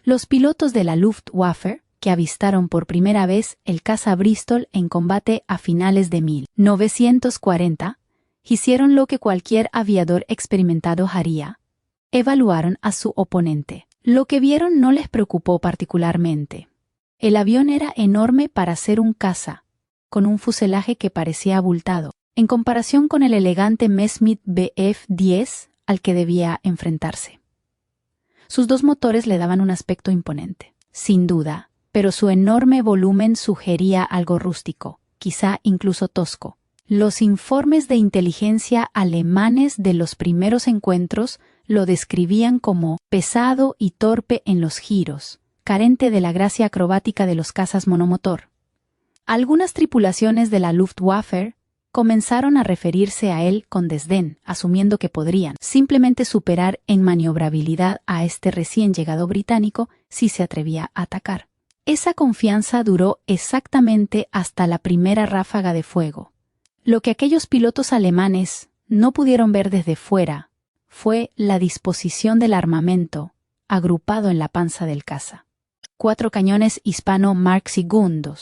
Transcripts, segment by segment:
Los pilotos de la Luftwaffe, que avistaron por primera vez el caza Bristol en combate a finales de 1940, hicieron lo que cualquier aviador experimentado haría. Evaluaron a su oponente. Lo que vieron no les preocupó particularmente. El avión era enorme para ser un caza, con un fuselaje que parecía abultado, en comparación con el elegante Messerschmitt Bf-10 al que debía enfrentarse. Sus dos motores le daban un aspecto imponente, sin duda, pero su enorme volumen sugería algo rústico, quizá incluso tosco. Los informes de inteligencia alemanes de los primeros encuentros lo describían como pesado y torpe en los giros, carente de la gracia acrobática de los cazas monomotor. Algunas tripulaciones de la Luftwaffe comenzaron a referirse a él con desdén, asumiendo que podrían simplemente superar en maniobrabilidad a este recién llegado británico si se atrevía a atacar. Esa confianza duró exactamente hasta la primera ráfaga de fuego. Lo que aquellos pilotos alemanes no pudieron ver desde fuera fue la disposición del armamento agrupado en la panza del caza. 4 cañones Hispano Mark II,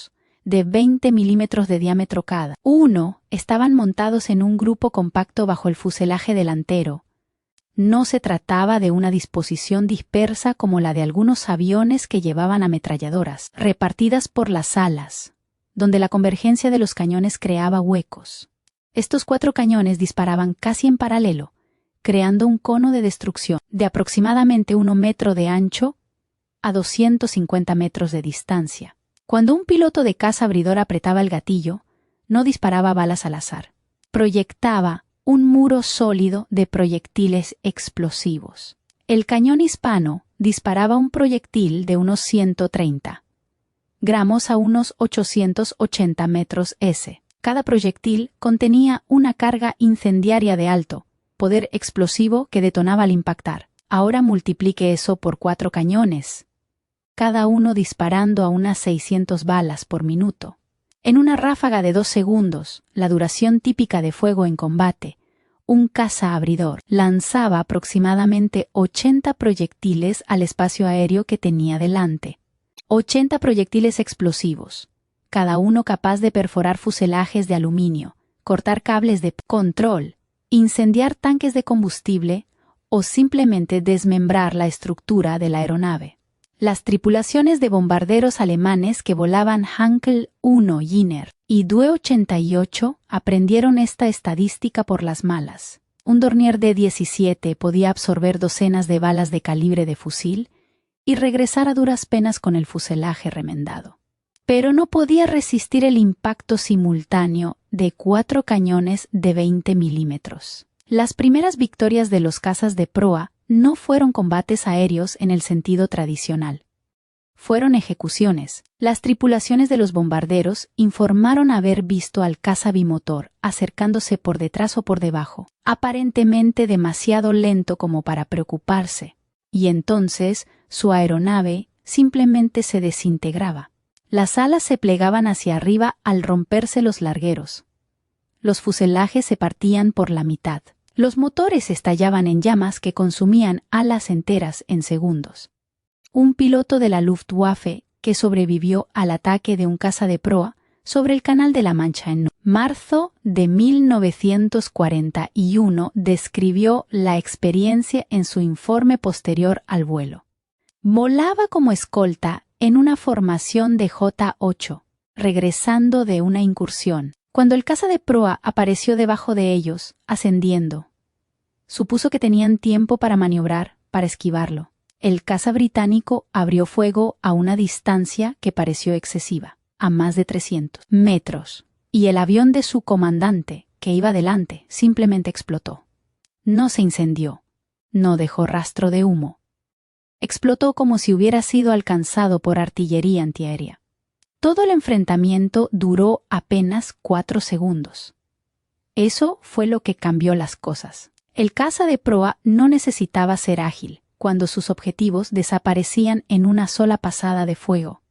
de 20 milímetros de diámetro cada uno, estaban montados en un grupo compacto bajo el fuselaje delantero. No se trataba de una disposición dispersa como la de algunos aviones que llevaban ametralladoras, repartidas por las alas, donde la convergencia de los cañones creaba huecos. Estos 4 cañones disparaban casi en paralelo, creando un cono de destrucción de aproximadamente 1 metro de ancho a 250 metros de distancia. Cuando un piloto de caza abridor apretaba el gatillo, no disparaba balas al azar. Proyectaba un muro sólido de proyectiles explosivos. El cañón hispano disparaba un proyectil de unos 130 gramos a unos 880 metros s. Cada proyectil contenía una carga incendiaria de alto poder explosivo que detonaba al impactar. Ahora multiplique eso por 4 cañones, cada uno disparando a unas 600 balas por minuto. En una ráfaga de 2 segundos, la duración típica de fuego en combate, un caza abridor lanzaba aproximadamente 80 proyectiles al espacio aéreo que tenía delante. 80 proyectiles explosivos, cada uno capaz de perforar fuselajes de aluminio, cortar cables de control, incendiar tanques de combustible o simplemente desmembrar la estructura de la aeronave. Las tripulaciones de bombarderos alemanes que volaban Heinkel 1 Giner y Due 88 aprendieron esta estadística por las malas. Un Dornier D-17 podía absorber docenas de balas de calibre de fusil y regresar a duras penas con el fuselaje remendado. Pero no podía resistir el impacto simultáneo de 4 cañones de 20 milímetros. Las primeras victorias de los cazas de proa no fueron combates aéreos en el sentido tradicional. Fueron ejecuciones. Las tripulaciones de los bombarderos informaron haber visto al caza bimotor acercándose por detrás o por debajo, aparentemente demasiado lento como para preocuparse, y entonces su aeronave simplemente se desintegraba. Las alas se plegaban hacia arriba al romperse los largueros. Los fuselajes se partían por la mitad. Los motores estallaban en llamas que consumían alas enteras en segundos. Un piloto de la Luftwaffe que sobrevivió al ataque de un caza de proa sobre el Canal de la Mancha en marzo de 1941 describió la experiencia en su informe posterior al vuelo. Volaba como escolta en una formación de J-8, regresando de una incursión. Cuando el caza de proa apareció debajo de ellos, ascendiendo, supuso que tenían tiempo para maniobrar, para esquivarlo. El caza británico abrió fuego a una distancia que pareció excesiva, a más de 300 metros, y el avión de su comandante, que iba delante, simplemente explotó. No se incendió, no dejó rastro de humo. Explotó como si hubiera sido alcanzado por artillería antiaérea. Todo el enfrentamiento duró apenas 4 segundos. Eso fue lo que cambió las cosas. El caza de proa no necesitaba ser ágil cuando sus objetivos desaparecían en una sola pasada de fuego.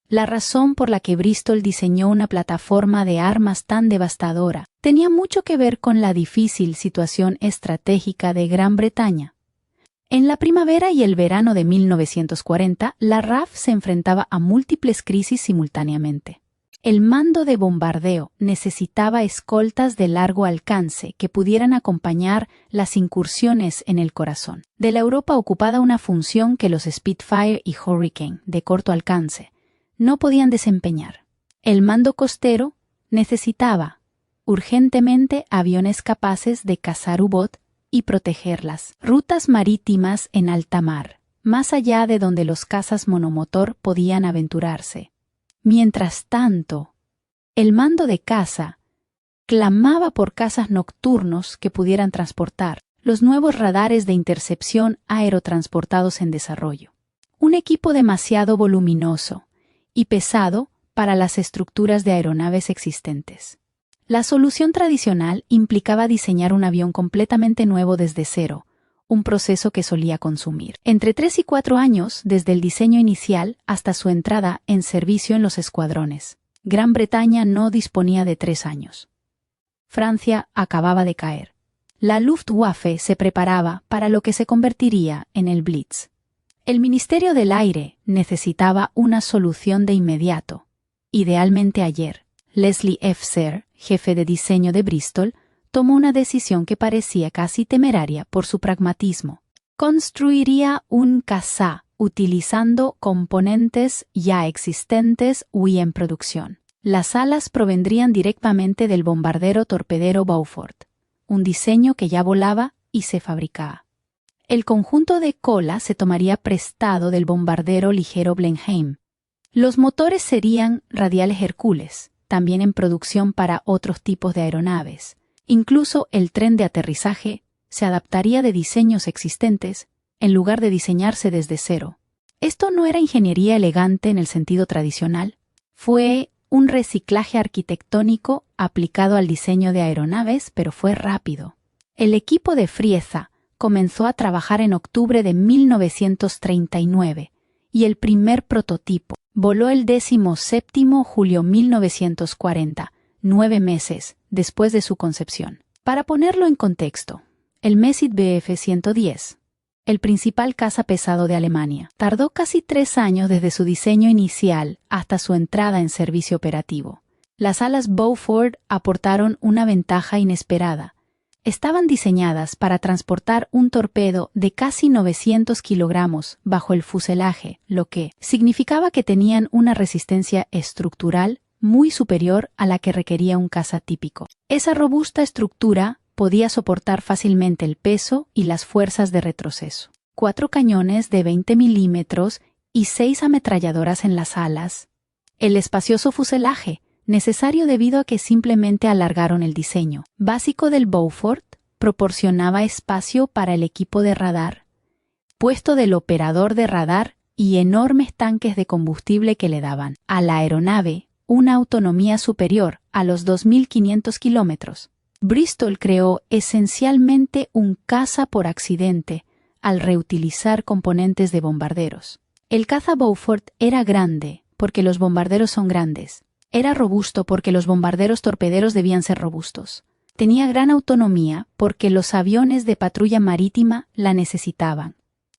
La razón por la que Bristol diseñó una plataforma de armas tan devastadora tenía mucho que ver con la difícil situación estratégica de Gran Bretaña. En la primavera y el verano de 1940, la RAF se enfrentaba a múltiples crisis simultáneamente. El mando de bombardeo necesitaba escoltas de largo alcance que pudieran acompañar las incursiones en el corazón de la Europa ocupada, una función que los Spitfire y Hurricane, de corto alcance, no podían desempeñar. El mando costero necesitaba urgentemente aviones capaces de cazar U-Boot y proteger las rutas marítimas en alta mar, más allá de donde los cazas monomotor podían aventurarse. Mientras tanto, el mando de caza clamaba por cazas nocturnos que pudieran transportar los nuevos radares de intercepción aerotransportados en desarrollo. Un equipo demasiado voluminoso y pesado para las estructuras de aeronaves existentes. La solución tradicional implicaba diseñar un avión completamente nuevo desde cero, un proceso que solía consumir entre 3 y 4 años desde el diseño inicial hasta su entrada en servicio en los escuadrones. Gran Bretaña no disponía de 3 años. Francia acababa de caer. La Luftwaffe se preparaba para lo que se convertiría en el Blitz. El Ministerio del Aire necesitaba una solución de inmediato, idealmente ayer. Leslie F. Serre, jefe de diseño de Bristol, tomó una decisión que parecía casi temeraria por su pragmatismo. Construiría un caza utilizando componentes ya existentes y en producción. Las alas provendrían directamente del bombardero torpedero Beaufort, un diseño que ya volaba y se fabricaba. El conjunto de cola se tomaría prestado del bombardero ligero Blenheim. Los motores serían radiales Hércules, también en producción para otros tipos de aeronaves. Incluso el tren de aterrizaje se adaptaría de diseños existentes en lugar de diseñarse desde cero. Esto no era ingeniería elegante en el sentido tradicional. Fue un reciclaje arquitectónico aplicado al diseño de aeronaves, pero fue rápido. El equipo de Frieza comenzó a trabajar en octubre de 1939 y el primer prototipo voló el 17 julio 1940, 9 meses después de su concepción. Para ponerlo en contexto, el Messit Bf-110, el principal caza pesado de Alemania, tardó casi 3 años desde su diseño inicial hasta su entrada en servicio operativo. Las alas Beaufort aportaron una ventaja inesperada. Estaban diseñadas para transportar un torpedo de casi 900 kilogramos bajo el fuselaje, lo que significaba que tenían una resistencia estructural muy superior a la que requería un caza típico. Esa robusta estructura podía soportar fácilmente el peso y las fuerzas de retroceso. 4 cañones de 20 milímetros y 6 ametralladoras en las alas. El espacioso fuselaje, necesario debido a que simplemente alargaron el diseño básico del Beaufort, proporcionaba espacio para el equipo de radar, puesto del operador de radar y enormes tanques de combustible que le daban a la aeronave una autonomía superior a los 2.500 kilómetros. Bristol creó esencialmente un caza por accidente al reutilizar componentes de bombarderos. El caza Beaufort era grande porque los bombarderos son grandes. Era robusto porque los bombarderos torpederos debían ser robustos. Tenía gran autonomía porque los aviones de patrulla marítima la necesitaban.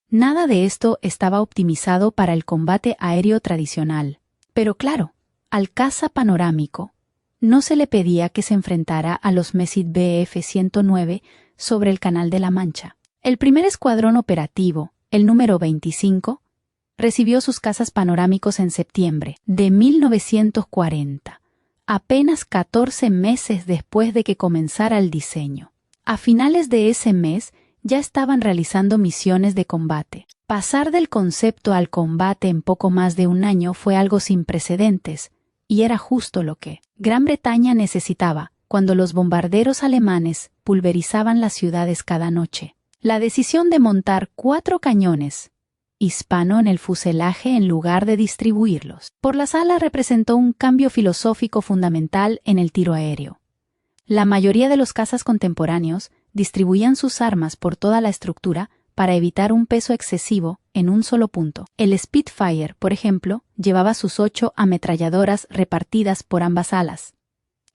Nada de esto estaba optimizado para el combate aéreo tradicional. Pero claro, al caza panorámico no se le pedía que se enfrentara a los Messit Bf-109 sobre el Canal de la Mancha. El primer escuadrón operativo, el número 25, recibió sus cazas panorámicos en septiembre de 1940, apenas 14 meses después de que comenzara el diseño. A finales de ese mes ya estaban realizando misiones de combate. Pasar del concepto al combate en poco más de un año fue algo sin precedentes, y era justo lo que Gran Bretaña necesitaba cuando los bombarderos alemanes pulverizaban las ciudades cada noche. La decisión de montar 4 cañones hispano en el fuselaje en lugar de distribuirlos por las alas representó un cambio filosófico fundamental en el tiro aéreo. La mayoría de los cazas contemporáneos distribuían sus armas por toda la estructura para evitar un peso excesivo en un solo punto. El Spitfire, por ejemplo, llevaba sus 8 ametralladoras repartidas por ambas alas.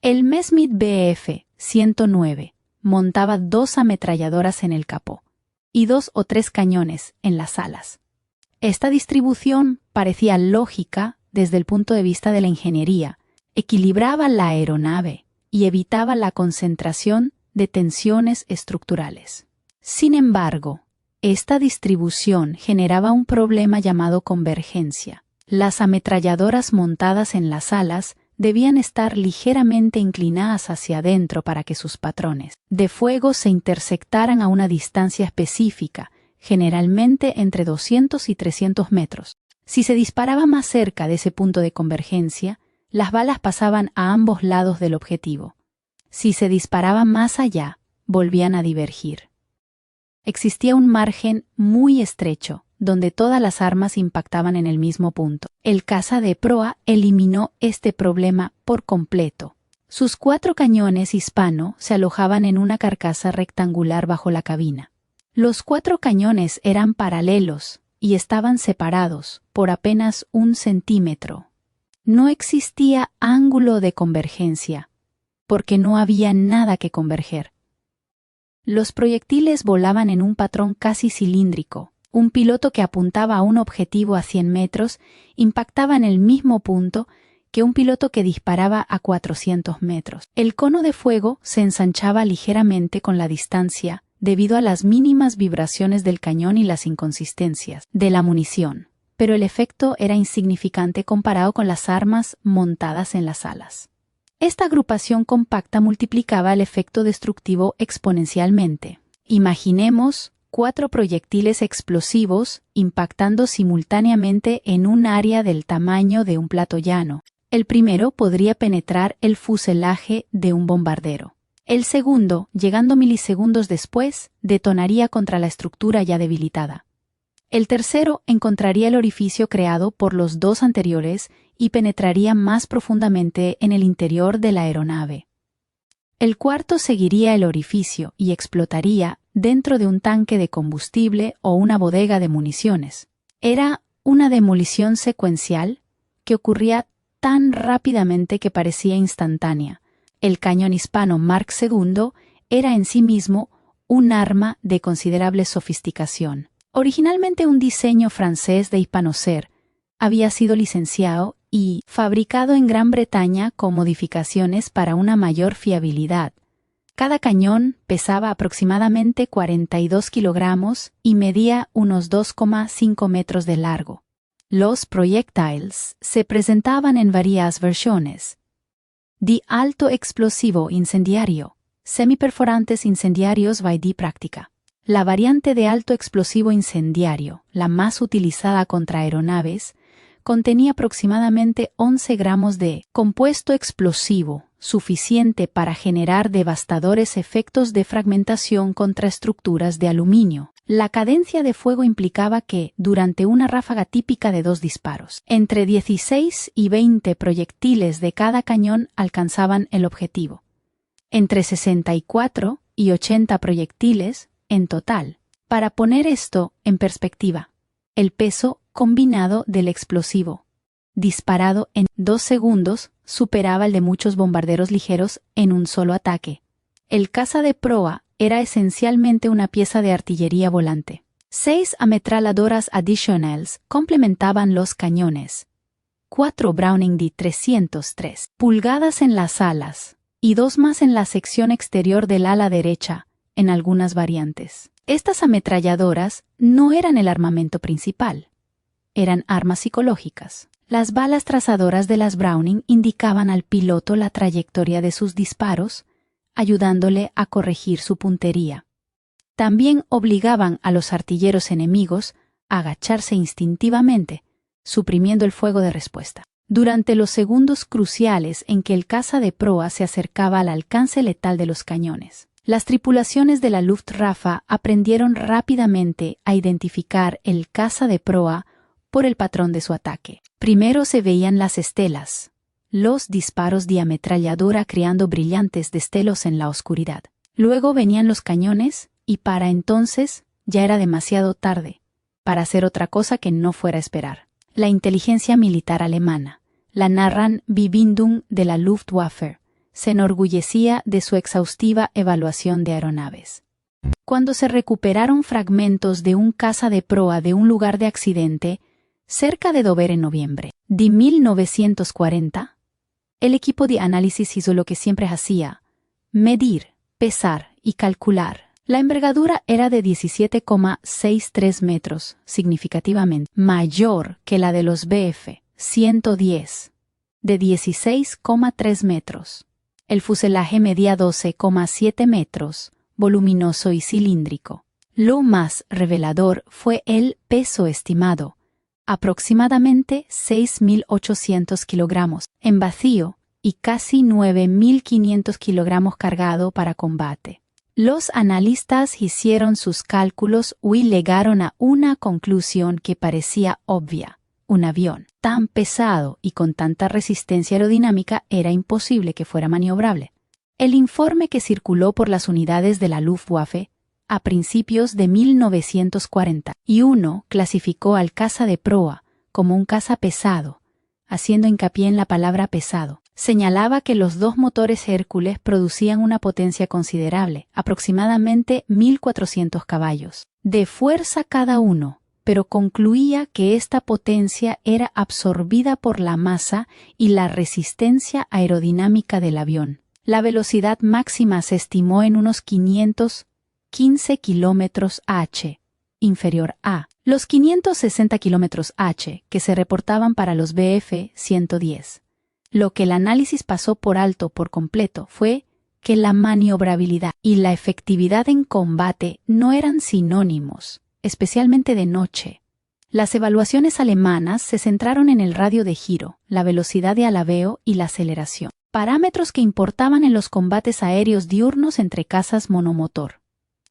El Messerschmitt Bf-109 montaba 2 ametralladoras en el capó y 2 o 3 cañones en las alas. Esta distribución parecía lógica desde el punto de vista de la ingeniería, equilibraba la aeronave y evitaba la concentración de tensiones estructurales. Sin embargo, esta distribución generaba un problema llamado convergencia. Las ametralladoras montadas en las alas debían estar ligeramente inclinadas hacia adentro para que sus patrones de fuego se intersectaran a una distancia específica, generalmente entre 200 y 300 metros. Si se disparaba más cerca de ese punto de convergencia, las balas pasaban a ambos lados del objetivo. Si se disparaba más allá, volvían a divergir. Existía un margen muy estrecho, donde todas las armas impactaban en el mismo punto. El caza de proa eliminó este problema por completo. Sus 4 cañones Hispano se alojaban en una carcasa rectangular bajo la cabina. Los 4 cañones eran paralelos y estaban separados por apenas 1 centímetro. No existía ángulo de convergencia, porque no había nada que converger. Los proyectiles volaban en un patrón casi cilíndrico. Un piloto que apuntaba a un objetivo a 100 metros impactaba en el mismo punto que un piloto que disparaba a 400 metros. El cono de fuego se ensanchaba ligeramente con la distancia debido a las mínimas vibraciones del cañón y las inconsistencias de la munición, pero el efecto era insignificante comparado con las armas montadas en las alas. Esta agrupación compacta multiplicaba el efecto destructivo exponencialmente. Imaginemos 4 proyectiles explosivos impactando simultáneamente en un área del tamaño de un plato llano. El primero podría penetrar el fuselaje de un bombardero. El segundo, llegando milisegundos después, detonaría contra la estructura ya debilitada. El tercero encontraría el orificio creado por los 2 anteriores y penetraría más profundamente en el interior de la aeronave. El cuarto seguiría el orificio y explotaría dentro de un tanque de combustible o una bodega de municiones. Era una demolición secuencial que ocurría tan rápidamente que parecía instantánea. El cañón Hispano Mark II era en sí mismo un arma de considerable sofisticación. Originalmente un diseño francés de Hispanocer, había sido licenciado y fabricado en Gran Bretaña con modificaciones para una mayor fiabilidad. Cada cañón pesaba aproximadamente 42 kilogramos y medía unos 2,5 metros de largo. Los projectiles se presentaban en varias versiones. De alto explosivo incendiario, semiperforantes incendiarios by práctica. La variante de alto explosivo incendiario, la más utilizada contra aeronaves, contenía aproximadamente 11 gramos de compuesto explosivo, suficiente para generar devastadores efectos de fragmentación contra estructuras de aluminio. La cadencia de fuego implicaba que, durante una ráfaga típica de 2 disparos, entre 16 y 20 proyectiles de cada cañón alcanzaban el objetivo. Entre 64 y 80 proyectiles en total. Para poner esto en perspectiva, el peso combinado del explosivo, disparado en 2 segundos, superaba el de muchos bombarderos ligeros en un solo ataque. El caza de proa era esencialmente una pieza de artillería volante. 6 ametralladoras adicionales complementaban los cañones. 4 Browning de 303 pulgadas en las alas y 2 más en la sección exterior del ala derecha, en algunas variantes. Estas ametralladoras no eran el armamento principal. Eran armas psicológicas. Las balas trazadoras de las Browning indicaban al piloto la trayectoria de sus disparos, ayudándole a corregir su puntería. También obligaban a los artilleros enemigos a agacharse instintivamente, suprimiendo el fuego de respuesta. Durante los segundos cruciales en que el caza de proa se acercaba al alcance letal de los cañones, las tripulaciones de la Luftwaffe aprendieron rápidamente a identificar el caza de proa por el patrón de su ataque. Primero se veían las estelas, los disparos de ametralladora creando brillantes destellos en la oscuridad. Luego venían los cañones y para entonces ya era demasiado tarde para hacer otra cosa que no fuera esperar. La inteligencia militar alemana, la Nachrichtenverbindung de la Luftwaffe, se enorgullecía de su exhaustiva evaluación de aeronaves. Cuando se recuperaron fragmentos de un caza de proa de un lugar de accidente, cerca de Dover en noviembre de 1940, el equipo de análisis hizo lo que siempre hacía: medir, pesar y calcular. La envergadura era de 17,63 metros, significativamente mayor que la de los Bf-110, de 16,3 metros. El fuselaje medía 12,7 metros, voluminoso y cilíndrico. Lo más revelador fue el peso estimado, aproximadamente 6.800 kilogramos en vacío y casi 9.500 kilogramos cargado para combate. Los analistas hicieron sus cálculos y llegaron a una conclusión que parecía obvia. Un avión tan pesado y con tanta resistencia aerodinámica era imposible que fuera maniobrable. El informe que circuló por las unidades de la Luftwaffe a principios de 1941 clasificó al caza de proa como un caza pesado, haciendo hincapié en la palabra pesado. Señalaba que los dos motores Hércules producían una potencia considerable, aproximadamente 1.400 caballos de fuerza cada uno, pero concluía que esta potencia era absorbida por la masa y la resistencia aerodinámica del avión. La velocidad máxima se estimó en unos 515 kilómetros h, inferior a los 560 kilómetros h que se reportaban para los Bf-110. Lo que el análisis pasó por alto por completo fue que la maniobrabilidad y la efectividad en combate no eran sinónimos, especialmente de noche. Las evaluaciones alemanas se centraron en el radio de giro, la velocidad de alabeo y la aceleración, parámetros que importaban en los combates aéreos diurnos entre cazas monomotor.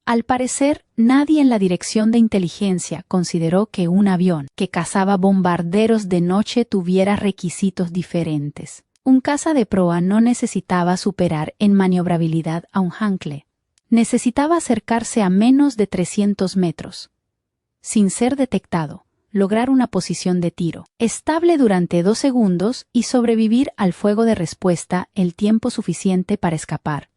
Al parecer, nadie en la dirección de inteligencia consideró que un avión que cazaba bombarderos de noche tuviera requisitos diferentes. Un caza de proa no necesitaba superar en maniobrabilidad a un Heinkel. Necesitaba acercarse a menos de 300 metros, sin ser detectado, lograr una posición de tiro estable durante 2 segundos y sobrevivir al fuego de respuesta el tiempo suficiente para escapar.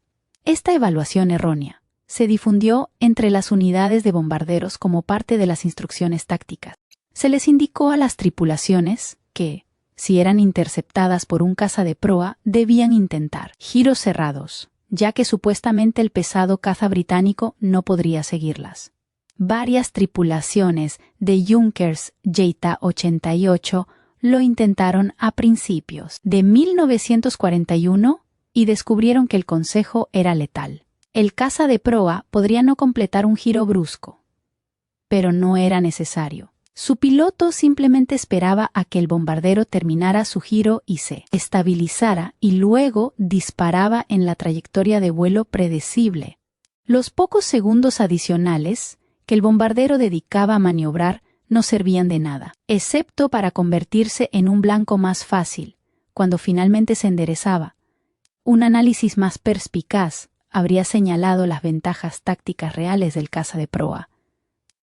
Esta evaluación errónea se difundió entre las unidades de bombarderos como parte de las instrucciones tácticas. Se les indicó a las tripulaciones que, si eran interceptadas por un caza de proa, debían intentar giros cerrados, ya que supuestamente el pesado caza británico no podría seguirlas. Varias tripulaciones de Junkers J-88 lo intentaron a principios de 1941 y descubrieron que el consejo era letal. El caza de proa podría no completar un giro brusco, pero no era necesario. Su piloto simplemente esperaba a que el bombardero terminara su giro y se estabilizara y luego disparaba en la trayectoria de vuelo predecible. Los pocos segundos adicionales que el bombardero dedicaba a maniobrar no servían de nada, excepto para convertirse en un blanco más fácil cuando finalmente se enderezaba. Un análisis más perspicaz habría señalado las ventajas tácticas reales del caza de proa.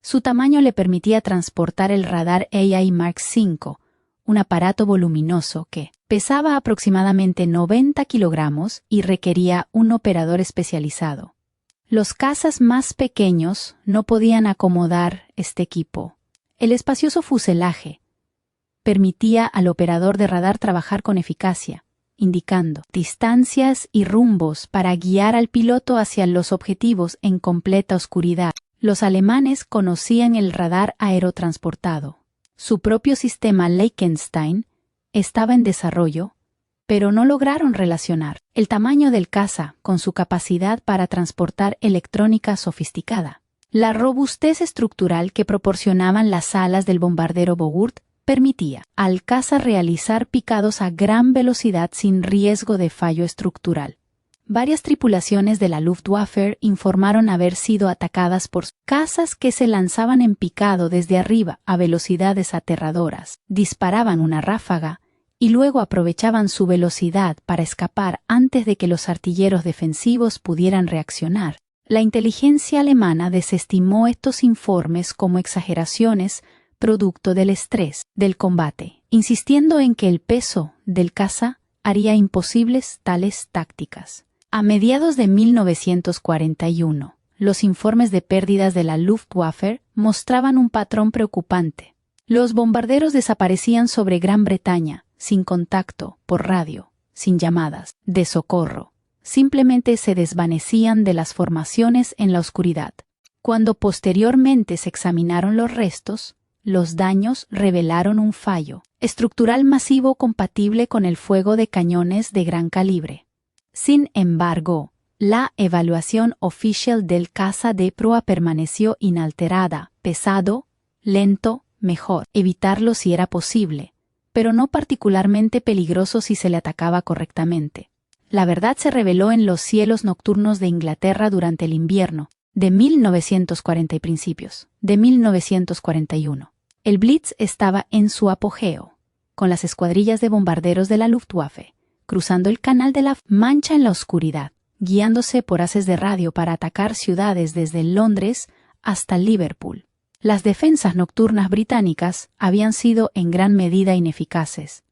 Su tamaño le permitía transportar el radar AI Mark V, un aparato voluminoso que pesaba aproximadamente 90 kilogramos y requería un operador especializado. Los cazas más pequeños no podían acomodar este equipo. El espacioso fuselaje permitía al operador de radar trabajar con eficacia, indicando distancias y rumbos para guiar al piloto hacia los objetivos en completa oscuridad. Los alemanes conocían el radar aerotransportado. Su propio sistema Leikenstein estaba en desarrollo, pero no lograron relacionar el tamaño del caza con su capacidad para transportar electrónica sofisticada. La robustez estructural que proporcionaban las alas del bombardero Bogurt permitía al caza realizar picados a gran velocidad sin riesgo de fallo estructural. Varias tripulaciones de la Luftwaffe informaron haber sido atacadas por cazas que se lanzaban en picado desde arriba a velocidades aterradoras, disparaban una ráfaga y luego aprovechaban su velocidad para escapar antes de que los artilleros defensivos pudieran reaccionar. La inteligencia alemana desestimó estos informes como exageraciones producto del estrés del combate, insistiendo en que el peso del caza haría imposibles tales tácticas. A mediados de 1941, los informes de pérdidas de la Luftwaffe mostraban un patrón preocupante. Los bombarderos desaparecían sobre Gran Bretaña, sin contacto, por radio, sin llamadas de socorro. Simplemente se desvanecían de las formaciones en la oscuridad. Cuando posteriormente se examinaron los restos, los daños revelaron un fallo estructural masivo compatible con el fuego de cañones de gran calibre. Sin embargo, la evaluación oficial del caza de proa permaneció inalterada: pesado, lento, mejor evitarlo si era posible, pero no particularmente peligroso si se le atacaba correctamente. La verdad se reveló en los cielos nocturnos de Inglaterra durante el invierno de 1940 y principios de 1941. El Blitz estaba en su apogeo, con las escuadrillas de bombarderos de la Luftwaffe, cruzando el Canal de la Mancha en la oscuridad, guiándose por haces de radio para atacar ciudades desde Londres hasta Liverpool. Las defensas nocturnas británicas habían sido en gran medida ineficaces.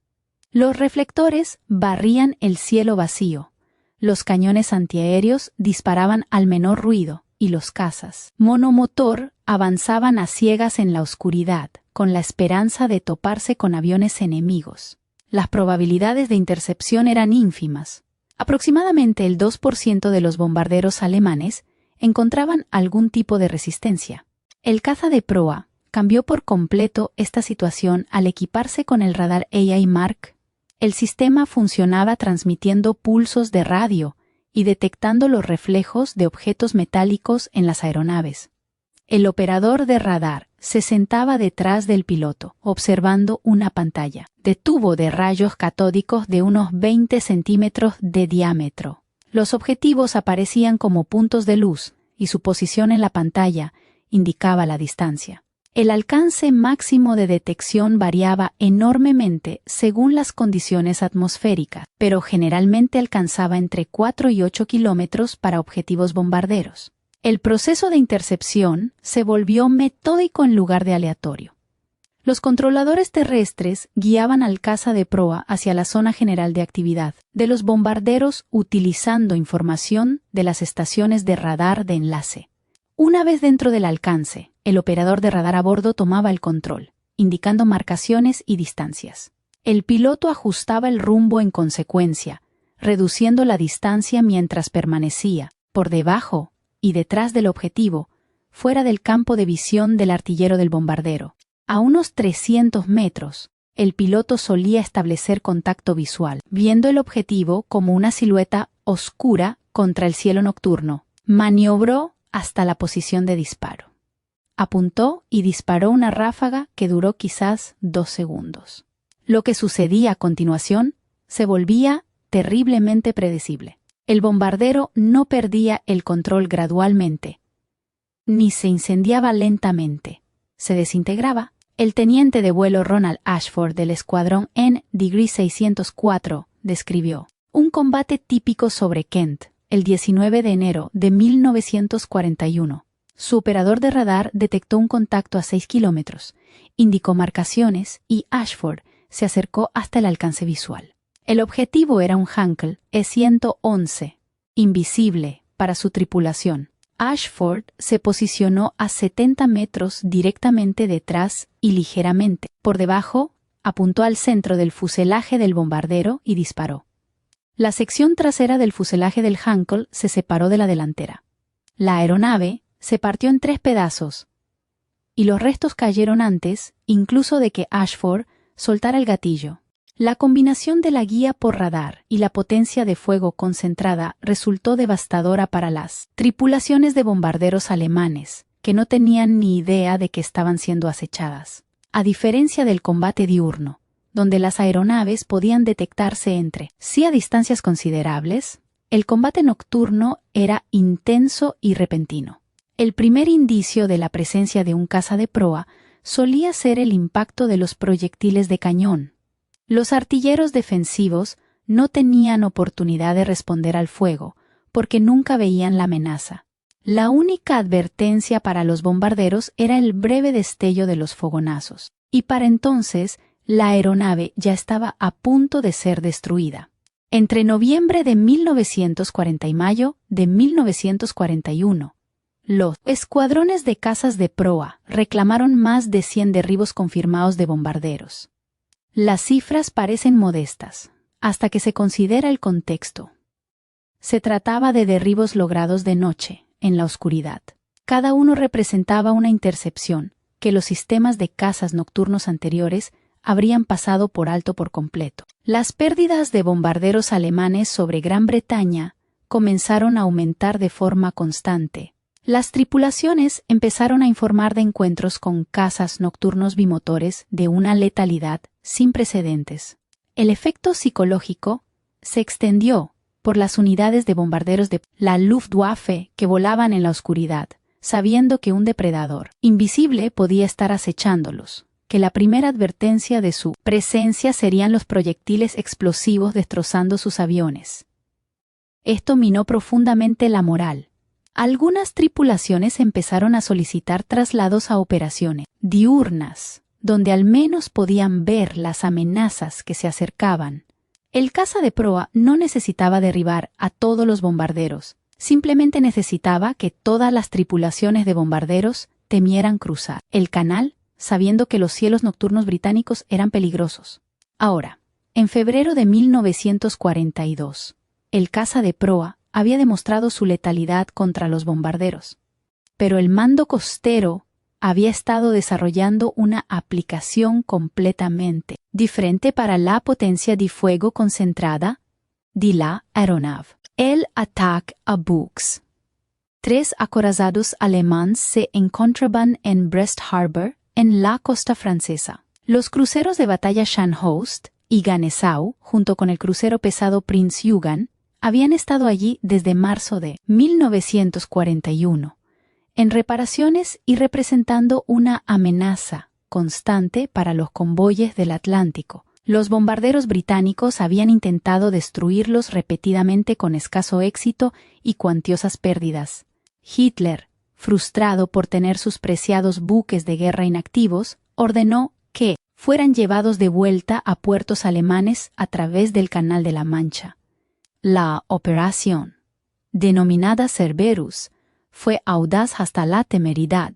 Los reflectores barrían el cielo vacío, los cañones antiaéreos disparaban al menor ruido y los cazas monomotor avanzaban a ciegas en la oscuridad, con la esperanza de toparse con aviones enemigos. Las probabilidades de intercepción eran ínfimas. Aproximadamente el 2% de los bombarderos alemanes encontraban algún tipo de resistencia. El caza de proa cambió por completo esta situación al equiparse con el radar AI Mark. El sistema funcionaba transmitiendo pulsos de radio y detectando los reflejos de objetos metálicos en las aeronaves. El operador de radar se sentaba detrás del piloto, observando una pantalla de tubo de rayos catódicos de unos 20 centímetros de diámetro. Los objetivos aparecían como puntos de luz y su posición en la pantalla indicaba la distancia. El alcance máximo de detección variaba enormemente según las condiciones atmosféricas, pero generalmente alcanzaba entre 4 y 8 kilómetros para objetivos bombarderos. El proceso de intercepción se volvió metódico en lugar de aleatorio. Los controladores terrestres guiaban al caza de proa hacia la zona general de actividad de los bombarderos utilizando información de las estaciones de radar de enlace. Una vez dentro del alcance, el operador de radar a bordo tomaba el control, indicando marcaciones y distancias. El piloto ajustaba el rumbo en consecuencia, reduciendo la distancia mientras permanecía por debajo y detrás del objetivo, fuera del campo de visión del artillero del bombardero. A unos 300 metros, el piloto solía establecer contacto visual, viendo el objetivo como una silueta oscura contra el cielo nocturno. Maniobró hasta la posición de disparo. Apuntó y disparó una ráfaga que duró quizás 2 segundos. Lo que sucedía a continuación se volvía terriblemente predecible. El bombardero no perdía el control gradualmente, ni se incendiaba lentamente. Se desintegraba. El teniente de vuelo Ronald Ashford del escuadrón N 604 describió un combate típico sobre Kent el 19 de enero de 1941. Su operador de radar detectó un contacto a 6 kilómetros, indicó marcaciones y Ashford se acercó hasta el alcance visual. El objetivo era un Heinkel E-111, invisible para su tripulación. Ashford se posicionó a 70 metros directamente detrás y ligeramente por debajo, apuntó al centro del fuselaje del bombardero y disparó. La sección trasera del fuselaje del Heinkel se separó de la delantera. La aeronave se partió en 3 pedazos y los restos cayeron antes incluso de que Ashford soltara el gatillo. La combinación de la guía por radar y la potencia de fuego concentrada resultó devastadora para las tripulaciones de bombarderos alemanes, que no tenían ni idea de que estaban siendo acechadas. A diferencia del combate diurno, donde las aeronaves podían detectarse entre sí a distancias considerables, el combate nocturno era intenso y repentino. El primer indicio de la presencia de un caza de proa solía ser el impacto de los proyectiles de cañón. Los artilleros defensivos no tenían oportunidad de responder al fuego, porque nunca veían la amenaza. La única advertencia para los bombarderos era el breve destello de los fogonazos, y para entonces la aeronave ya estaba a punto de ser destruida. Entre noviembre de 1940 y mayo de 1941, Los escuadrones de cazas de proa reclamaron más de 100 derribos confirmados de bombarderos. Las cifras parecen modestas, hasta que se considera el contexto. Se trataba de derribos logrados de noche, en la oscuridad. Cada uno representaba una intercepción que los sistemas de cazas nocturnos anteriores habrían pasado por alto por completo. Las pérdidas de bombarderos alemanes sobre Gran Bretaña comenzaron a aumentar de forma constante. Las tripulaciones empezaron a informar de encuentros con cazas nocturnos bimotores de una letalidad sin precedentes. El efecto psicológico se extendió por las unidades de bombarderos de la Luftwaffe que volaban en la oscuridad, sabiendo que un depredador invisible podía estar acechándolos, que la primera advertencia de su presencia serían los proyectiles explosivos destrozando sus aviones. Esto minó profundamente la moral. Algunas tripulaciones empezaron a solicitar traslados a operaciones diurnas, donde al menos podían ver las amenazas que se acercaban. El caza de proa no necesitaba derribar a todos los bombarderos, simplemente necesitaba que todas las tripulaciones de bombarderos temieran cruzar el canal, sabiendo que los cielos nocturnos británicos eran peligrosos. Ahora, en febrero de 1942, el caza de proa había demostrado su letalidad contra los bombarderos. Pero el mando costero había estado desarrollando una aplicación completamente diferente para la potencia de fuego concentrada de la aeronave. El ataque a buques. 3 acorazados alemanes se encontraban en Brest Harbor, en la costa francesa. Los cruceros de batalla Scharnhorst y Ganezau, junto con el crucero pesado Prinz Eugen, habían estado allí desde marzo de 1941, en reparaciones y representando una amenaza constante para los convoyes del Atlántico. Los bombarderos británicos habían intentado destruirlos repetidamente con escaso éxito y cuantiosas pérdidas. Hitler, frustrado por tener sus preciados buques de guerra inactivos, ordenó que fueran llevados de vuelta a puertos alemanes a través del Canal de la Mancha. La operación, denominada Cerberus, fue audaz hasta la temeridad.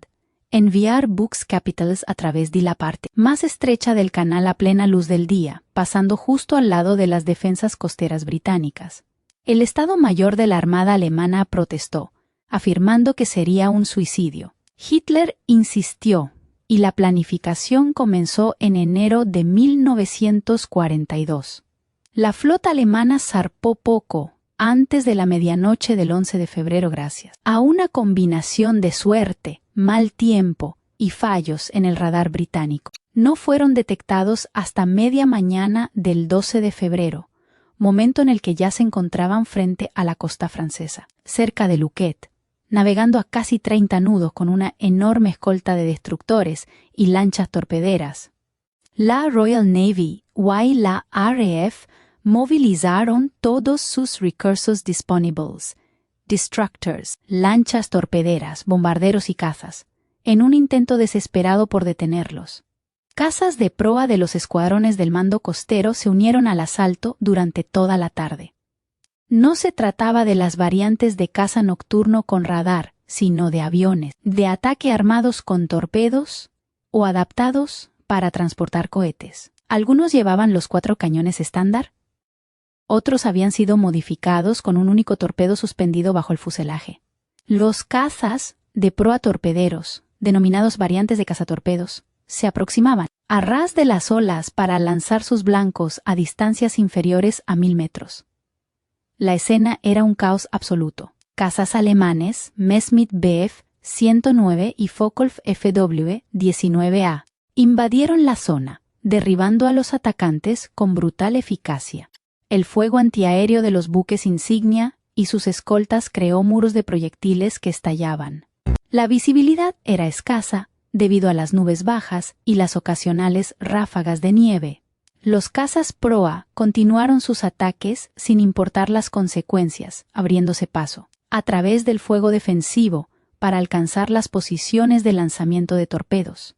Enviar buques capitals a través de la parte más estrecha del canal a plena luz del día, pasando justo al lado de las defensas costeras británicas. El Estado Mayor de la Armada Alemana protestó, afirmando que sería un suicidio. Hitler insistió, y la planificación comenzó en enero de 1942. La flota alemana zarpó poco antes de la medianoche del 11 de febrero gracias a una combinación de suerte, mal tiempo y fallos en el radar británico. No fueron detectados hasta media mañana del 12 de febrero, momento en el que ya se encontraban frente a la costa francesa, cerca de Luquet, navegando a casi 30 nudos con una enorme escolta de destructores y lanchas torpederas. La Royal Navy y la RAF movilizaron todos sus recursos disponibles, destructors, lanchas torpederas, bombarderos y cazas, en un intento desesperado por detenerlos. Cazas de proa de los escuadrones del mando costero se unieron al asalto durante toda la tarde. No se trataba de las variantes de caza nocturno con radar, sino de aviones de ataque armados con torpedos o adaptados para transportar cohetes. Algunos llevaban los 4 cañones estándar. Otros habían sido modificados con un único torpedo suspendido bajo el fuselaje. Los cazas de proa torpederos, denominados variantes de cazatorpedos, se aproximaban a ras de las olas para lanzar sus blancos a distancias inferiores a 1000 metros. La escena era un caos absoluto. Cazas alemanes, Messerschmitt Bf 109 y Focke-Wulf Fw 19A, invadieron la zona, derribando a los atacantes con brutal eficacia. El fuego antiaéreo de los buques insignia y sus escoltas creó muros de proyectiles que estallaban. La visibilidad era escasa debido a las nubes bajas y las ocasionales ráfagas de nieve. Los cazas proa continuaron sus ataques sin importar las consecuencias, abriéndose paso a través del fuego defensivo para alcanzar las posiciones de lanzamiento de torpedos.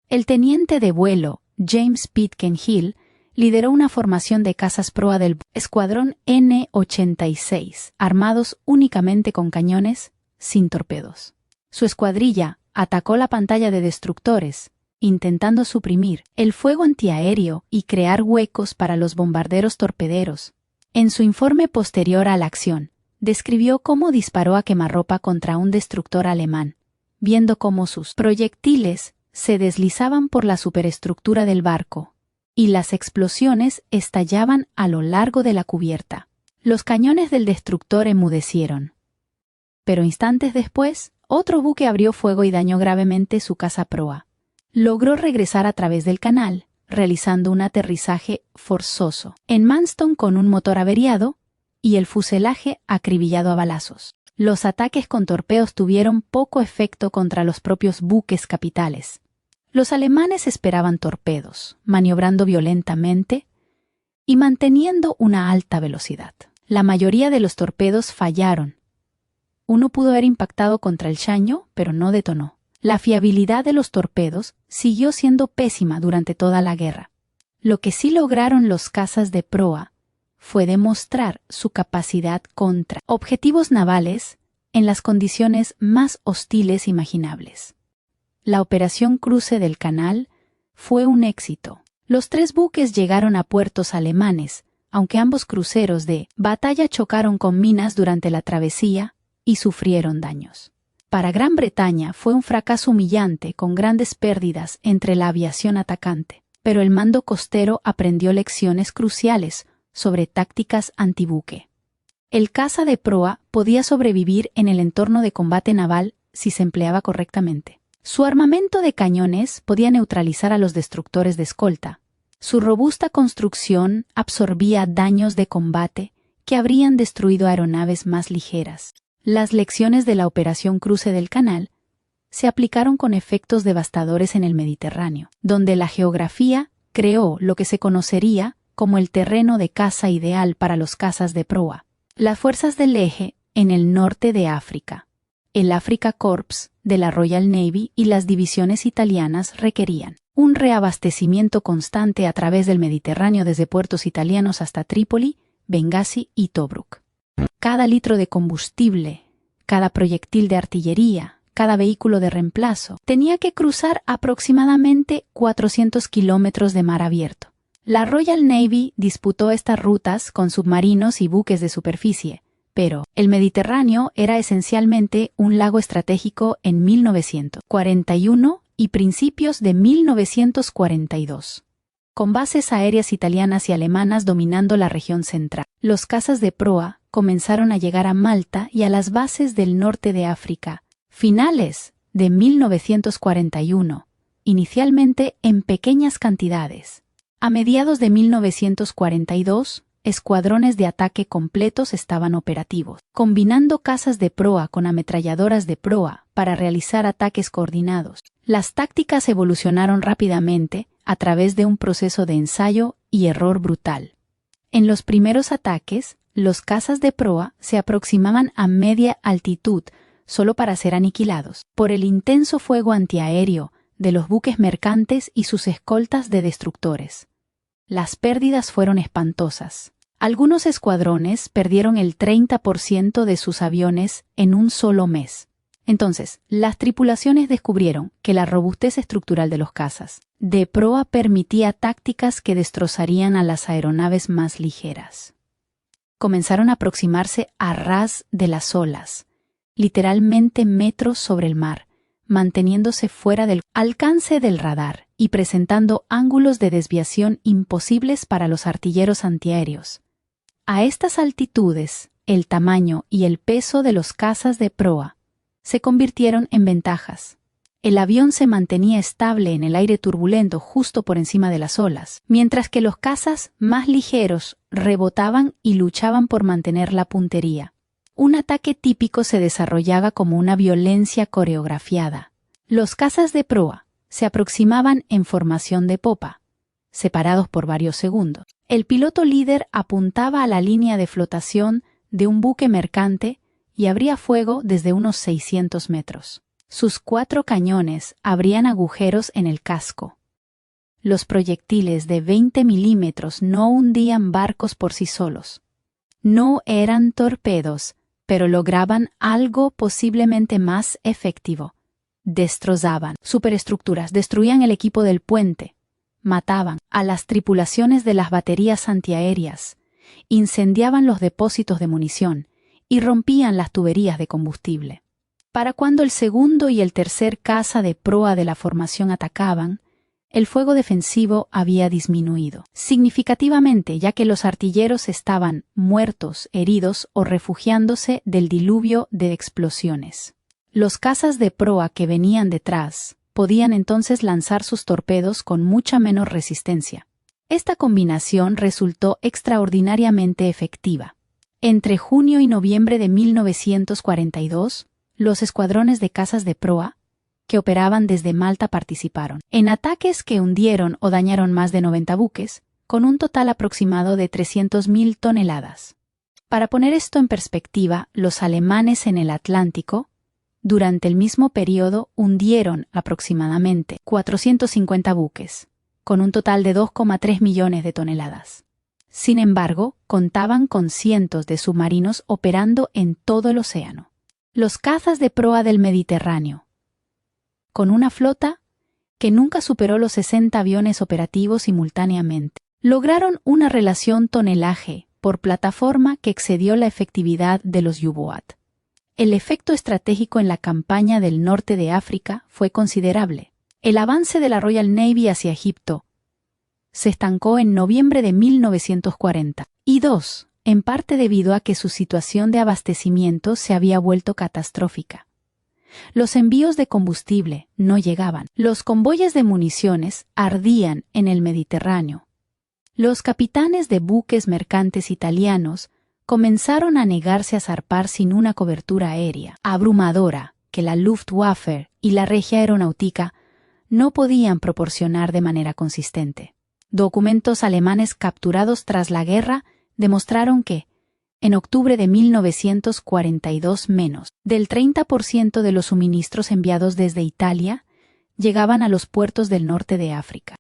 El teniente de vuelo, James Pitcairn Hill, lideró una formación de cazas proa del escuadrón N-86, armados únicamente con cañones, sin torpedos. Su escuadrilla atacó la pantalla de destructores, intentando suprimir el fuego antiaéreo y crear huecos para los bombarderos torpederos. En su informe posterior a la acción, describió cómo disparó a quemarropa contra un destructor alemán, viendo cómo sus proyectiles se deslizaban por la superestructura del barco, y las explosiones estallaban a lo largo de la cubierta. Los cañones del destructor enmudecieron. Pero instantes después, otro buque abrió fuego y dañó gravemente su casa proa. Logró regresar a través del canal, realizando un aterrizaje forzoso en Manston con un motor averiado y el fuselaje acribillado a balazos. Los ataques con torpedos tuvieron poco efecto contra los propios buques capitales. Los alemanes esperaban torpedos, maniobrando violentamente y manteniendo una alta velocidad. La mayoría de los torpedos fallaron. Uno pudo haber impactado contra el Shanyo, pero no detonó. La fiabilidad de los torpedos siguió siendo pésima durante toda la guerra. Lo que sí lograron los cazas de proa fue demostrar su capacidad contra objetivos navales en las condiciones más hostiles imaginables. La operación Cruce del Canal fue un éxito. Los 3 buques llegaron a puertos alemanes, aunque ambos cruceros de batalla chocaron con minas durante la travesía y sufrieron daños. Para Gran Bretaña fue un fracaso humillante con grandes pérdidas entre la aviación atacante, pero el mando costero aprendió lecciones cruciales sobre tácticas antibuque. El caza de proa podía sobrevivir en el entorno de combate naval si se empleaba correctamente. Su armamento de cañones podía neutralizar a los destructores de escolta. Su robusta construcción absorbía daños de combate que habrían destruido aeronaves más ligeras. Las lecciones de la Operación Cruce del Canal se aplicaron con efectos devastadores en el Mediterráneo, donde la geografía creó lo que se conocería como el terreno de caza ideal para los cazas de proa. Las fuerzas del eje en el norte de África, el Africa Corps de la Royal Navy y las divisiones italianas requerían un reabastecimiento constante a través del Mediterráneo desde puertos italianos hasta Trípoli, Bengasi y Tobruk. Cada litro de combustible, cada proyectil de artillería, cada vehículo de reemplazo tenía que cruzar aproximadamente 400 kilómetros de mar abierto. La Royal Navy disputó estas rutas con submarinos y buques de superficie, pero el Mediterráneo era esencialmente un lago estratégico en 1941 y principios de 1942. Con bases aéreas italianas y alemanas dominando la región central. Los cazas de proa comenzaron a llegar a Malta y a las bases del norte de África, finales de 1941, inicialmente en pequeñas cantidades. A mediados de 1942, escuadrones de ataque completos estaban operativos, combinando cazas de proa con ametralladoras de proa para realizar ataques coordinados. Las tácticas evolucionaron rápidamente a través de un proceso de ensayo y error brutal. En los primeros ataques, los cazas de proa se aproximaban a media altitud solo para ser aniquilados por el intenso fuego antiaéreo de los buques mercantes y sus escoltas de destructores. Las pérdidas fueron espantosas. Algunos escuadrones perdieron el 30% de sus aviones en un solo mes. Entonces, las tripulaciones descubrieron que la robustez estructural de los cazas de proa permitía tácticas que destrozarían a las aeronaves más ligeras. Comenzaron a aproximarse a ras de las olas, literalmente metros sobre el mar, manteniéndose fuera del alcance del radar y presentando ángulos de desviación imposibles para los artilleros antiaéreos. A estas altitudes, el tamaño y el peso de los cazas de proa se convirtieron en ventajas. El avión se mantenía estable en el aire turbulento justo por encima de las olas, mientras que los cazas más ligeros rebotaban y luchaban por mantener la puntería. Un ataque típico se desarrollaba como una violencia coreografiada. Los cazas de proa se aproximaban en formación de popa, separados por varios segundos. El piloto líder apuntaba a la línea de flotación de un buque mercante y abría fuego desde unos 600 metros. Sus 4 cañones abrían agujeros en el casco. Los proyectiles de 20 milímetros no hundían barcos por sí solos. No eran torpedos, pero lograban algo posiblemente más efectivo. Destrozaban superestructuras, destruían el equipo del puente, mataban a las tripulaciones de las baterías antiaéreas, incendiaban los depósitos de munición y rompían las tuberías de combustible. Para cuando el segundo y el tercer caza de proa de la formación atacaban, el fuego defensivo había disminuido significativamente, ya que los artilleros estaban muertos, heridos o refugiándose del diluvio de explosiones. Los cazas de proa que venían detrás podían entonces lanzar sus torpedos con mucha menos resistencia. Esta combinación resultó extraordinariamente efectiva. Entre junio y noviembre de 1942, los escuadrones de cazas de proa que operaban desde Malta participaron en ataques que hundieron o dañaron más de 90 buques, con un total aproximado de 300.000 toneladas. Para poner esto en perspectiva, los alemanes en el Atlántico, durante el mismo periodo, hundieron aproximadamente 450 buques, con un total de 2,3 millones de toneladas. Sin embargo, contaban con cientos de submarinos operando en todo el océano. Los cazas de proa del Mediterráneo, con una flota que nunca superó los 60 aviones operativos simultáneamente, lograron una relación tonelaje por plataforma que excedió la efectividad de los U-Boat. El efecto estratégico en la campaña del norte de África fue considerable. El avance de la Royal Navy hacia Egipto se estancó en noviembre de 1942, en parte debido a que su situación de abastecimiento se había vuelto catastrófica. Los envíos de combustible no llegaban. Los convoyes de municiones ardían en el Mediterráneo. Los capitanes de buques mercantes italianos comenzaron a negarse a zarpar sin una cobertura aérea abrumadora que la Luftwaffe y la Regia Aeronáutica no podían proporcionar de manera consistente. Documentos alemanes capturados tras la guerra demostraron que, en octubre de 1942, menos del 30% de los suministros enviados desde Italia llegaban a los puertos del norte de África.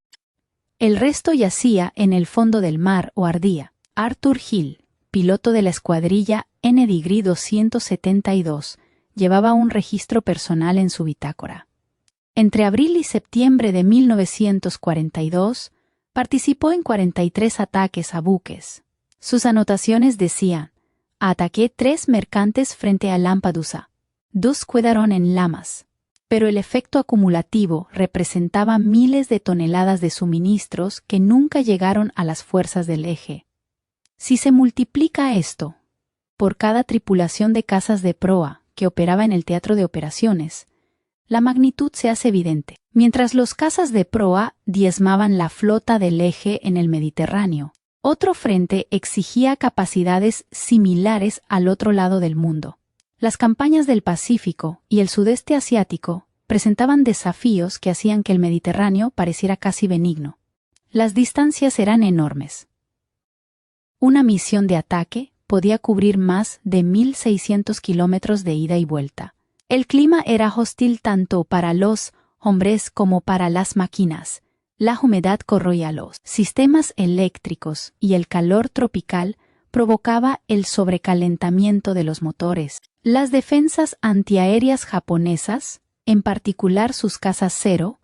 El resto yacía en el fondo del mar o ardía. Arthur Hill, piloto de la escuadrilla NDG 272, llevaba un registro personal en su bitácora. Entre abril y septiembre de 1942, participó en 43 ataques a buques. Sus anotaciones decían: ataqué 3 mercantes frente a Lampedusa. 2 quedaron en llamas. Pero el efecto acumulativo representaba miles de toneladas de suministros que nunca llegaron a las fuerzas del eje. Si se multiplica esto por cada tripulación de cazas de proa que operaba en el teatro de operaciones, la magnitud se hace evidente. Mientras los cazas de proa diezmaban la flota del eje en el Mediterráneo, otro frente exigía capacidades similares al otro lado del mundo. Las campañas del Pacífico y el sudeste asiático presentaban desafíos que hacían que el Mediterráneo pareciera casi benigno. Las distancias eran enormes. Una misión de ataque podía cubrir más de 1.600 kilómetros de ida y vuelta. El clima era hostil tanto para los hombres como para las máquinas. La humedad corroía los sistemas eléctricos y el calor tropical provocaba el sobrecalentamiento de los motores. Las defensas antiaéreas japonesas, en particular sus cazas Zero,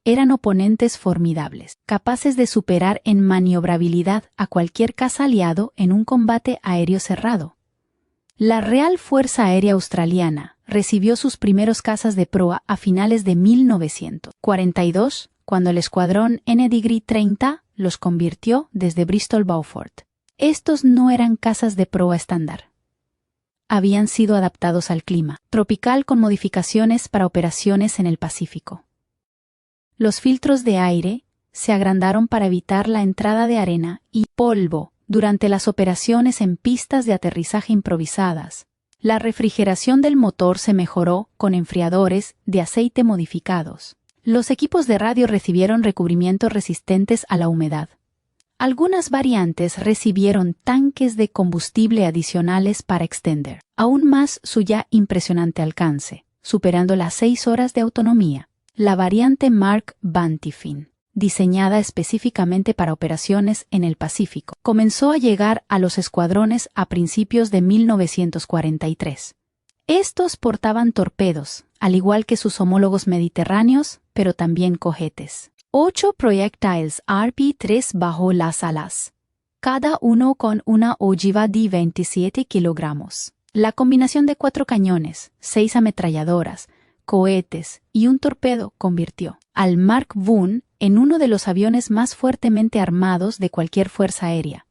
eran oponentes formidables, capaces de superar en maniobrabilidad a cualquier caza aliado en un combate aéreo cerrado. La Real Fuerza Aérea Australiana recibió sus primeros cazas de proa a finales de 1942, cuando el escuadrón NDG 30 los convirtió desde Bristol Beaufort. Estos no eran cazas de proa estándar. Habían sido adaptados al clima tropical con modificaciones para operaciones en el Pacífico. Los filtros de aire se agrandaron para evitar la entrada de arena y polvo durante las operaciones en pistas de aterrizaje improvisadas. La refrigeración del motor se mejoró con enfriadores de aceite modificados. Los equipos de radio recibieron recubrimientos resistentes a la humedad. Algunas variantes recibieron tanques de combustible adicionales para extender aún más su ya impresionante alcance, superando las 6 horas de autonomía. La variante Mark Bantifin diseñada específicamente para operaciones en el Pacífico, comenzó a llegar a los escuadrones a principios de 1943. Estos portaban torpedos, al igual que sus homólogos mediterráneos, pero también cohetes. 8 proyectiles RP-3 bajo las alas, cada uno con una ojiva de 27 kilogramos. La combinación de 4 cañones, 6 ametralladoras, cohetes y un torpedo convirtió al Mark I en uno de los aviones más fuertemente armados de cualquier fuerza aérea.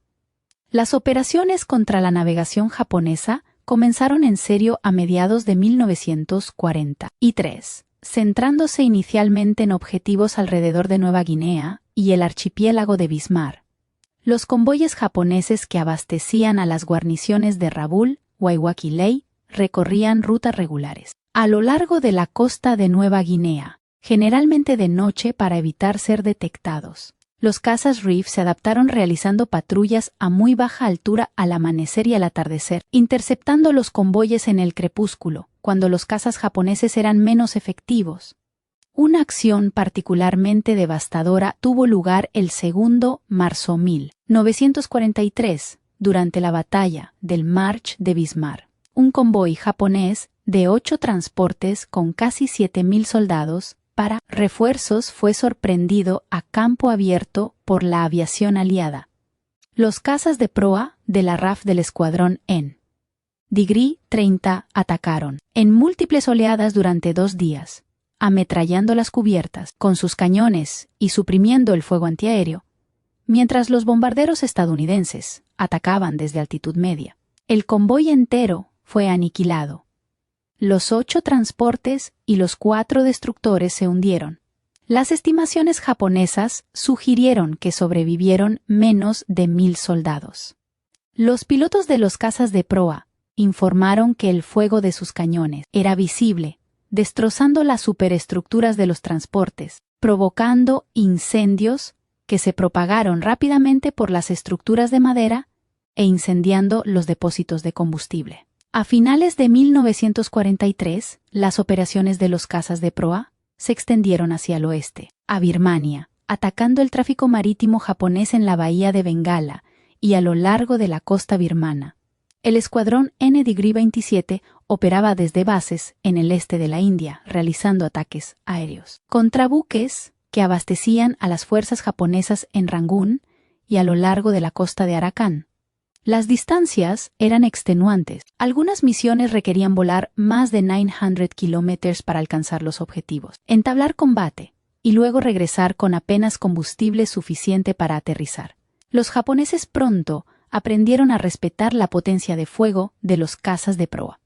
Las operaciones contra la navegación japonesa comenzaron en serio a mediados de 1943, centrándose inicialmente en objetivos alrededor de Nueva Guinea y el archipiélago de Bismarck. Los convoyes japoneses que abastecían a las guarniciones de Rabaul, Waiwakilei, recorrían rutas regulares a lo largo de la costa de Nueva Guinea, generalmente de noche para evitar ser detectados. Los cazas Reef se adaptaron realizando patrullas a muy baja altura al amanecer y al atardecer, interceptando los convoyes en el crepúsculo, cuando los cazas japoneses eran menos efectivos. Una acción particularmente devastadora tuvo lugar el 2 marzo 1943, durante la batalla del March de Bismarck. Un convoy japonés de 8 transportes con casi 7.000 soldados para refuerzos fue sorprendido a campo abierto por la aviación aliada. Los cazas de proa de la RAF del escuadrón en Degree 30 atacaron en múltiples oleadas durante 2 días, ametrallando las cubiertas con sus cañones y suprimiendo el fuego antiaéreo, mientras los bombarderos estadounidenses atacaban desde altitud media. El convoy entero fue aniquilado. Los 8 transportes y los 4 destructores se hundieron. Las estimaciones japonesas sugirieron que sobrevivieron menos de 1.000 soldados. Los pilotos de los cazas de proa informaron que el fuego de sus cañones era visible, destrozando las superestructuras de los transportes, provocando incendios que se propagaron rápidamente por las estructuras de madera e incendiando los depósitos de combustible. A finales de 1943, las operaciones de los cazas de proa se extendieron hacia el oeste, a Birmania, atacando el tráfico marítimo japonés en la bahía de Bengala y a lo largo de la costa birmana. El escuadrón N-27 operaba desde bases en el este de la India, realizando ataques aéreos contra buques que abastecían a las fuerzas japonesas en Rangún y a lo largo de la costa de Arakan. Las distancias eran extenuantes. Algunas misiones requerían volar más de 900 kilómetros para alcanzar los objetivos, entablar combate y luego regresar con apenas combustible suficiente para aterrizar. Los japoneses pronto aprendieron a respetar la potencia de fuego de los cazas de proa.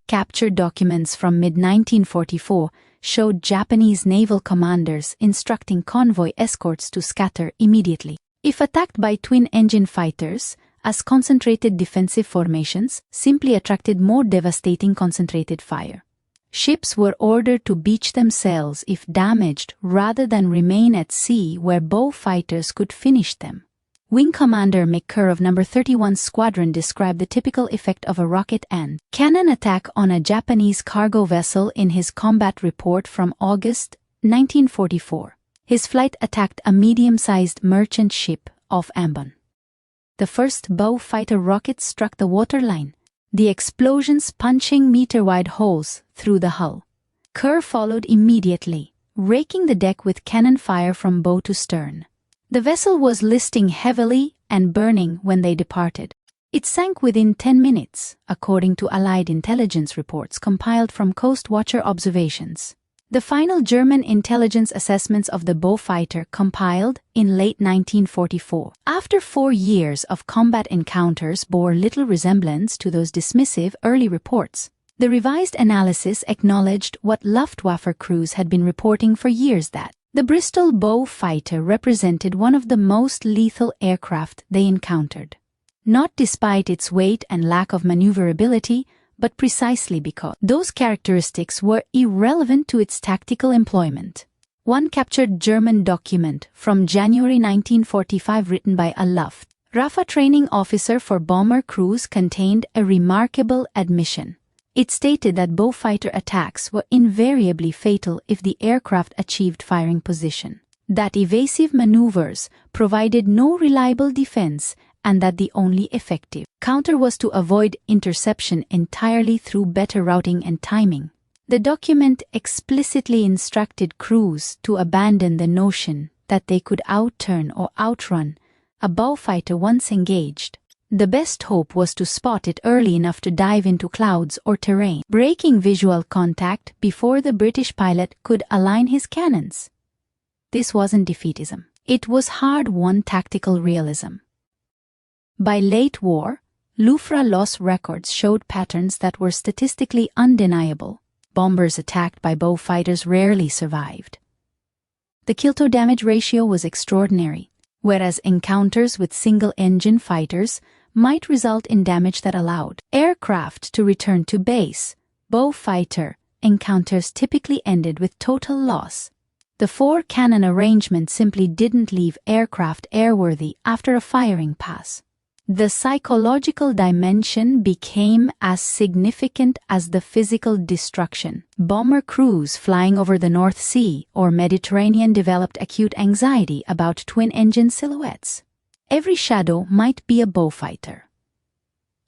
Captured documents from mid-1944 showed Japanese naval commanders instructing convoy escorts to scatter immediately if attacked by twin-engine fighters, as concentrated defensive formations simply attracted more devastating concentrated fire. Ships were ordered to beach themselves if damaged rather than remain at sea where bow fighters could finish them. Wing Commander McCurr of No. 31 Squadron described the typical effect of a rocket and cannon attack on a Japanese cargo vessel in his combat report from August 1944. His flight attacked a medium-sized merchant ship off Ambon. The first bow fighter rocket struck the waterline, the explosions punching meter-wide holes through the hull. Kerr followed immediately, raking the deck with cannon fire from bow to stern. The vessel was listing heavily and burning when they departed. It sank within 10 minutes, according to Allied intelligence reports compiled from Coast Watcher observations. The final German intelligence assessments of the bow fighter compiled in late 1944, after 4 years of combat encounters, bore little resemblance to those dismissive early reports. The revised analysis acknowledged what Luftwaffe crews had been reporting for years, that the Bristol bow fighter represented one of the most lethal aircraft they encountered. Not despite its weight and lack of maneuverability, but precisely because those characteristics were irrelevant to its tactical employment. One captured German document from January 1945 written by a Luftwaffe training officer for bomber crews contained a remarkable admission. It stated that bow fighter attacks were invariably fatal if the aircraft achieved firing position. that evasive maneuvers provided no reliable defense and that the only effective counter was to avoid interception entirely through better routing and timing. The document explicitly instructed crews to abandon the notion that they could outturn or outrun a Beaufighter once engaged. The best hope was to spot it early enough to dive into clouds or terrain, breaking visual contact before the British pilot could align his cannons. This wasn't defeatism. It was hard-won tactical realism. By late war, Louvre loss records showed patterns that were statistically undeniable. Bombers attacked by Beaufighters rarely survived. The kill-to-damage ratio was extraordinary, whereas encounters with single-engine fighters might result in damage that allowed aircraft to return to base. Beaufighter encounters typically ended with total loss. The four-cannon arrangement simply didn't leave aircraft airworthy after a firing pass. The psychological dimension became as significant as the physical destruction. Bomber crews flying over the North Sea or Mediterranean developed acute anxiety about twin-engine silhouettes. Every shadow might be a Beaufighter.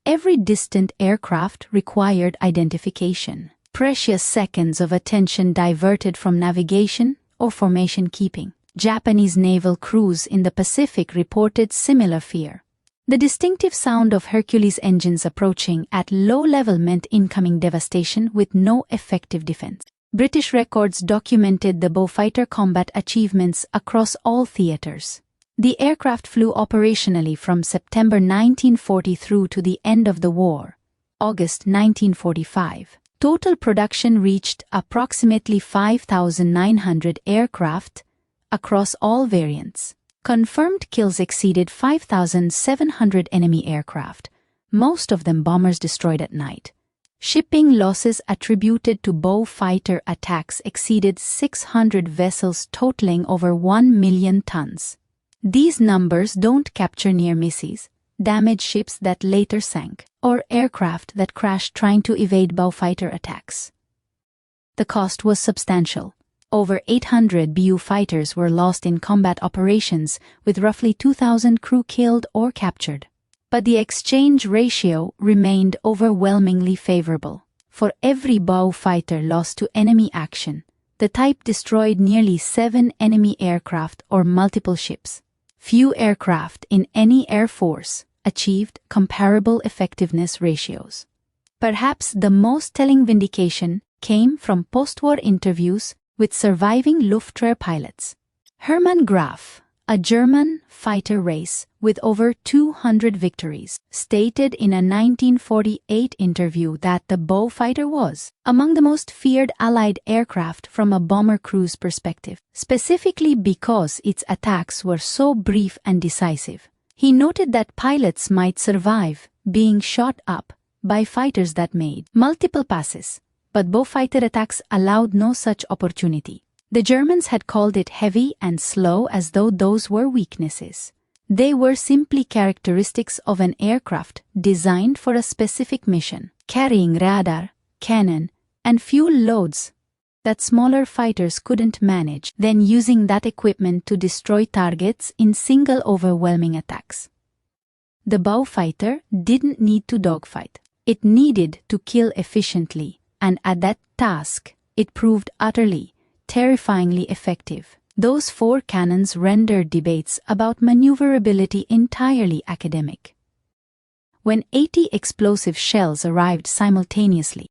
Every distant aircraft required identification. Precious seconds of attention diverted from navigation or formation keeping. Japanese naval crews in the Pacific reported similar fear. The distinctive sound of Hercules engines approaching at low level meant incoming devastation with no effective defense. British records documented the Beaufighter combat achievements across all theaters. The aircraft flew operationally from September 1940 through to the end of the war, August 1945. Total production reached approximately 5,900 aircraft across all variants. Confirmed kills exceeded 5,700 enemy aircraft, most of them bombers destroyed at night. Shipping losses attributed to Beaufighter attacks exceeded 600 vessels totaling over 1 million tons. These numbers don't capture near misses, damaged ships that later sank, or aircraft that crashed trying to evade Beaufighter attacks. The cost was substantial. Over 800 BU fighters were lost in combat operations, with roughly 2,000 crew killed or captured. But the exchange ratio remained overwhelmingly favorable. For every Beaufighter lost to enemy action, the type destroyed nearly 7 enemy aircraft or multiple ships. Few aircraft in any air force achieved comparable effectiveness ratios. Perhaps the most telling vindication came from post-war interviews with surviving Luftwaffe pilots. Hermann Graf, a German fighter race with over 200 victories, stated in a 1948 interview that the Beaufighter was among the most feared Allied aircraft from a bomber crew's perspective, specifically because its attacks were so brief and decisive. He noted that pilots might survive being shot up by fighters that made multiple passes, but Beaufighter attacks allowed no such opportunity. The Germans had called it heavy and slow as though those were weaknesses. They were simply characteristics of an aircraft designed for a specific mission, carrying radar, cannon, and fuel loads that smaller fighters couldn't manage, then using that equipment to destroy targets in single overwhelming attacks. The Beaufighter didn't need to dogfight. It needed to kill efficiently, and at that task, it proved utterly, terrifyingly effective. Those 4 cannons rendered debates about maneuverability entirely academic. When 80 explosive shells arrived simultaneously,